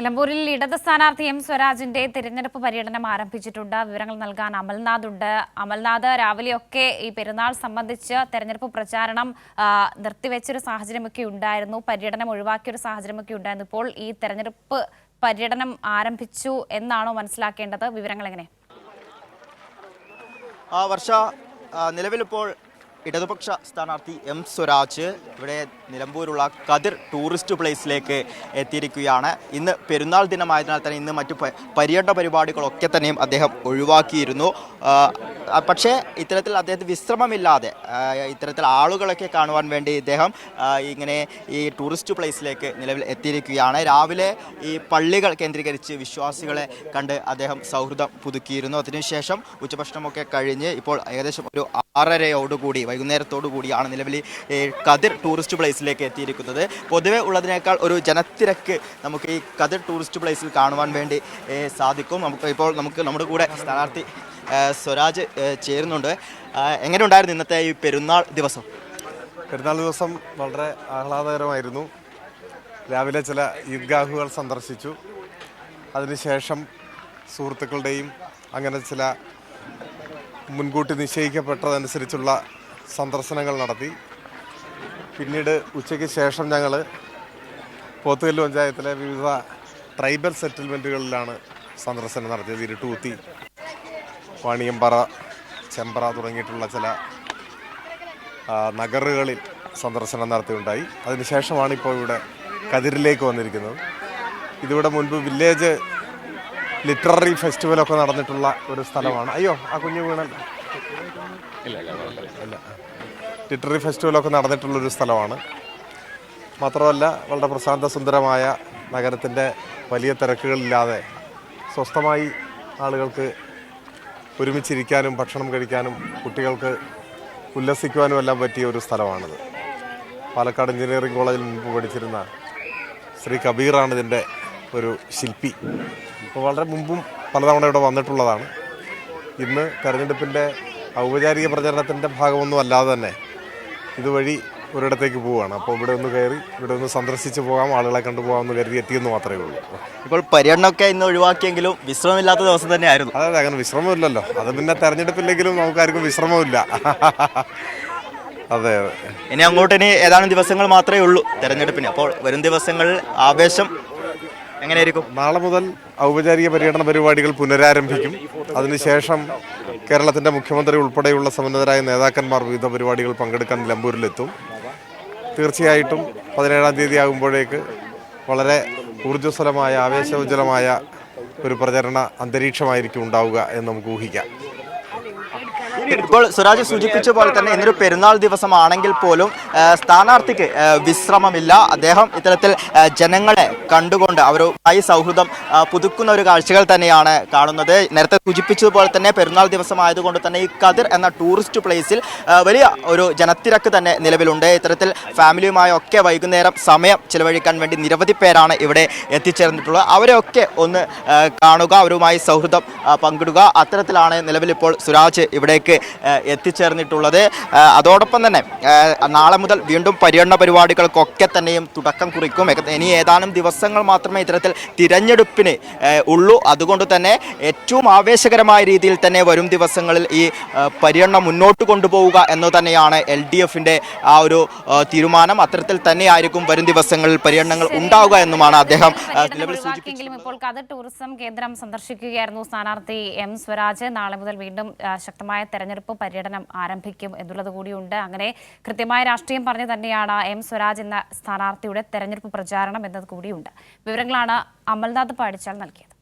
നിലമ്പൂരിൽ ഇടത് സ്ഥാനാർത്ഥി എം സ്വരാജിന്റെ തിരഞ്ഞെടുപ്പ് പര്യടനം ആരംഭിച്ചിട്ടുണ്ട്. വിവരങ്ങൾ നൽകാൻ അമൽനാഥ് ഉണ്ട്. അമൽനാഥ്, രാവിലെയൊക്കെ ഈ പെരുന്നാൾ സംബന്ധിച്ച് തെരഞ്ഞെടുപ്പ് പ്രചാരണം നിർത്തിവെച്ചൊരു സാഹചര്യമൊക്കെ ഉണ്ടായിരുന്നു, പര്യടനം ഒഴിവാക്കിയൊരു സാഹചര്യമൊക്കെ ഉണ്ടായിരുന്നു. ഇപ്പോൾ ഈ തെരഞ്ഞെടുപ്പ് പര്യടനം ആരംഭിച്ചു എന്നാണോ മനസ്സിലാക്കേണ്ടത്? വിവരങ്ങൾ എങ്ങനെ? വർഷ, നിലവിലിപ്പോൾ ഇടതുപക്ഷ സ്ഥാനാർത്ഥി എം സ്വരാജ് ഇവിടെ നിലമ്പൂരുള്ള കതിർ ടൂറിസ്റ്റ് പ്ലേസിലേക്ക് എത്തിയിരിക്കുകയാണ്. ഇന്ന് പെരുന്നാൾ ദിനമായതിനാൽ തന്നെ ഇന്ന് മറ്റു പര്യടന പരിപാടികളൊക്കെ തന്നെയും അദ്ദേഹം ഒഴിവാക്കിയിരുന്നു. പക്ഷേ ഇത്തരത്തിൽ അദ്ദേഹത്തിന് വിശ്രമമില്ലാതെ ഇത്തരത്തിൽ ആളുകളൊക്കെ കാണുവാൻ വേണ്ടി ഇദ്ദേഹം ഇങ്ങനെ ഈ ടൂറിസ്റ്റ് പ്ലേസിലേക്ക് നിലവിൽ എത്തിയിരിക്കുകയാണ്. രാവിലെ ഈ പള്ളികൾ കേന്ദ്രീകരിച്ച് വിശ്വാസികളെ കണ്ട് അദ്ദേഹം സൗഹൃദം പുതുക്കിയിരുന്നു. അതിനുശേഷം ഉച്ചഭക്ഷണമൊക്കെ കഴിഞ്ഞ് ഇപ്പോൾ ഏകദേശം ഒരു 6:30 വൈകുന്നേരത്തോടു കൂടിയാണ് നിലവിൽ കതിർ ടൂറിസ്റ്റ് പ്ലേസിലേക്ക് എത്തിയിരിക്കുന്നത്. പൊതുവെ ഉള്ളതിനേക്കാൾ ഒരു ജനത്തിരക്ക് നമുക്ക് ഈ കതിർ ടൂറിസ്റ്റ് പ്ലേസിൽ കാണുവാൻ വേണ്ടി സാധിക്കും. നമ്മുടെ കൂടെ സ്ഥാനാർത്ഥി സ്വരാജ് ചേരുന്നുണ്ട്. എങ്ങനെയുണ്ടായിരുന്നു ഇന്നത്തെ ഈ പെരുന്നാൾ ദിവസം? പെരുന്നാൾ ദിവസം വളരെ ആഹ്ലാദകരമായിരുന്നു. രാവിലെ ചില ഈദ്ഗാഹുകൾ സന്ദർശിച്ചു. അതിനുശേഷം സുഹൃത്തുക്കളുടെയും അങ്ങനെ ചില മുൻകൂട്ടി നിശ്ചയിക്കപ്പെട്ടതനുസരിച്ചുള്ള സന്ദർശനങ്ങൾ നടത്തി. പിന്നീട് ഉച്ചയ്ക്ക് ശേഷം ഞങ്ങൾ പോത്തുകല്ല് പഞ്ചായത്തിലെ വിവിധ ട്രൈബൽ സെറ്റിൽമെൻറ്റുകളിലാണ് സന്ദർശനം നടത്തിയത്. ഇരുട്ടൂത്തി, വാണിയമ്പാറ, ചെമ്പ്ര തുടങ്ങിയിട്ടുള്ള ചില നഗറുകളിൽ സന്ദർശനം നടത്തിയുണ്ടായി. അതിനുശേഷമാണ് ഇപ്പോൾ ഇവിടെ കതിരിലേക്ക് വന്നിരിക്കുന്നത്. ഇതിവിടെ മുൻപ് വില്ലേജ് ലിറ്റററി ഫെസ്റ്റിവലൊക്കെ നടന്നിട്ടുള്ള ഒരു സ്ഥലമാണ്. അയ്യോ, ആ കുഞ്ഞു വീണല്ല. ഇല്ല, ലിറ്റററി ഫെസ്റ്റിവലൊക്കെ നടന്നിട്ടുള്ളൊരു സ്ഥലമാണ്. മാത്രമല്ല വളരെ പ്രശാന്ത സുന്ദരമായ നഗരത്തിൻ്റെ വലിയ തിരക്കുകളില്ലാതെ സ്വസ്ഥമായി ആളുകൾക്ക് ഒരുമിച്ചിരിക്കാനും ഭക്ഷണം കഴിക്കാനും കുട്ടികൾക്ക് ഉല്ലസിക്കുവാനും എല്ലാം പറ്റിയ ഒരു സ്ഥലമാണിത്. പാലക്കാട് എഞ്ചിനീയറിംഗ് കോളേജിൽ മുൻപ് പഠിച്ചിരുന്ന ശ്രീ കബീറാണ് ഇതിൻ്റെ ഒരു ശില്പി. അപ്പോൾ വളരെ മുമ്പും പലതവണ ഇവിടെ വന്നിട്ടുള്ളതാണ്. ഇന്ന് തെരഞ്ഞെടുപ്പിൻ്റെ ഔപചാരിക പ്രചരണത്തിൻ്റെ ഭാഗമൊന്നും അല്ലാതെ തന്നെ ഇതുവഴി ഒരിടത്തേക്ക് പോവുകയാണ്. അപ്പോൾ ഇവിടെ ഒന്ന് കയറി ഇവിടെ ഒന്ന് സന്ദർശിച്ച് പോകാം, ആളുകളെ കണ്ടുപോകാമെന്ന് കരുതി എത്തിയെന്ന് മാത്രമേ ഉള്ളൂ. ഇപ്പോൾ പര്യടനമൊക്കെ ഇന്ന് ഒഴിവാക്കിയെങ്കിലും വിശ്രമമില്ലാത്ത ദിവസം തന്നെ ആയിരുന്നു. അതെ, അങ്ങനെ വിശ്രമമില്ലല്ലോ. അത് പിന്നെ തെരഞ്ഞെടുപ്പില്ലെങ്കിലും നമുക്കാർക്കും വിശ്രമമില്ല. അതെ, ഇനി അങ്ങോട്ട് ഏതാനും ദിവസങ്ങൾ മാത്രമേ ഉള്ളൂ തെരഞ്ഞെടുപ്പിന്. അപ്പോൾ വരും ദിവസങ്ങളിൽ ആവേശം എങ്ങനെയായിരിക്കും? നാളെ മുതൽ ഔപചാരിക പര്യടന പരിപാടികൾ പുനരാരംഭിക്കും. അതിനുശേഷം കേരളത്തിൻ്റെ മുഖ്യമന്ത്രി ഉൾപ്പെടെയുള്ള സമുന്നതരായ നേതാക്കന്മാർ വിവിധ പരിപാടികൾ പങ്കെടുക്കാൻ നിലമ്പൂരിലെത്തും. തീർച്ചയായിട്ടും 17-ാം തീയതി ആകുമ്പോഴേക്ക് വളരെ ഊർജ്ജസ്വലമായ ആവേശോജ്വലമായ ഒരു പ്രചരണ അന്തരീക്ഷമായിരിക്കും ഉണ്ടാവുക എന്ന് നമുക്ക് ഊഹിക്കാം. ഇപ്പോൾ സ്വരാജ് സൂചിപ്പിച്ച പോലെ തന്നെ ഇന്നൊരു പെരുന്നാൾ ദിവസമാണെങ്കിൽ പോലും സ്ഥാനാർത്ഥിക്ക് വിശ്രമമില്ല. അദ്ദേഹം ഇത്തരത്തിൽ ജനങ്ങളെ കണ്ടുകൊണ്ട് അവരുമായി സൗഹൃദം പുതുക്കുന്ന ഒരു കാഴ്ചകൾ തന്നെയാണ് കാണുന്നത്. നേരത്തെ സൂചിപ്പിച്ചതുപോലെ തന്നെ പെരുന്നാൾ ദിവസമായതുകൊണ്ട് തന്നെ ഈ കതിർ എന്ന ടൂറിസ്റ്റ് പ്ലേസിൽ വലിയ ഒരു ജനത്തിരക്ക് തന്നെ നിലവിലുണ്ട്. ഇത്തരത്തിൽ ഫാമിലിയുമായൊക്കെ വൈകുന്നേരം സമയം ചിലവഴിക്കാൻ വേണ്ടി നിരവധി പേരാണ് ഇവിടെ എത്തിച്ചേർന്നിട്ടുള്ളത്. അവരെയൊക്കെ ഒന്ന് കാണുക, അവരുമായി സൗഹൃദം പങ്കിടുക, അത്തരത്തിലാണ് നിലവിലിപ്പോൾ സ്വരാജ് ഇവിടേക്ക് എത്തിച്ചേർന്നിട്ടുള്ളത്. അതോടൊപ്പം തന്നെ നാളെ മുതൽ വീണ്ടും പര്യടന പരിപാടികൾക്കൊക്കെ തന്നെയും തുടക്കം കുറിക്കും. ഇനി ഏതാനും ദിവസങ്ങൾ മാത്രമേ ഇത്തരത്തിൽ തിരഞ്ഞെടുപ്പിന് ഉള്ളൂ. അതുകൊണ്ട് തന്നെ ഏറ്റവും ആവേശകരമായ രീതിയിൽ തന്നെ വരും ദിവസങ്ങളിൽ ഈ പര്യടനം മുന്നോട്ട് കൊണ്ടുപോവുക എന്ന് തന്നെയാണ് LDFിൻ്റെ ആ ഒരു തീരുമാനം. അത്തരത്തിൽ തന്നെയായിരിക്കും വരും ദിവസങ്ങളിൽ പര്യടനങ്ങൾ ഉണ്ടാവുക എന്നുമാണ് അദ്ദേഹം നിലവിൽ സൂചിപ്പിച്ചത്. ഇപ്പോൾ കതിർ ടൂറിസം കേന്ദ്രം സന്ദർശിക്കുകയായിരുന്നു സ്ഥാനാർത്ഥി എം സ്വരാജ്. നാളെ മുതൽ വീണ്ടും ശക്തമായ തെരഞ്ഞെടുപ്പ് പര്യടനം ആരംഭിക്കും എന്നുള്ളത് കൂടിയുണ്ട്. അങ്ങനെ കൃത്യമായ രാഷ്ട്രീയം പറഞ്ഞു തന്നെയാണ് എം സ്വരാജ് എന്ന സ്ഥാനാർത്ഥിയുടെ തെരഞ്ഞെടുപ്പ് പ്രചാരണം എന്നത് കൂടിയുണ്ട്. വിവരങ്ങളാണ് അമൽനാഥ് പാടിച്ചാൽ നൽകിയത്.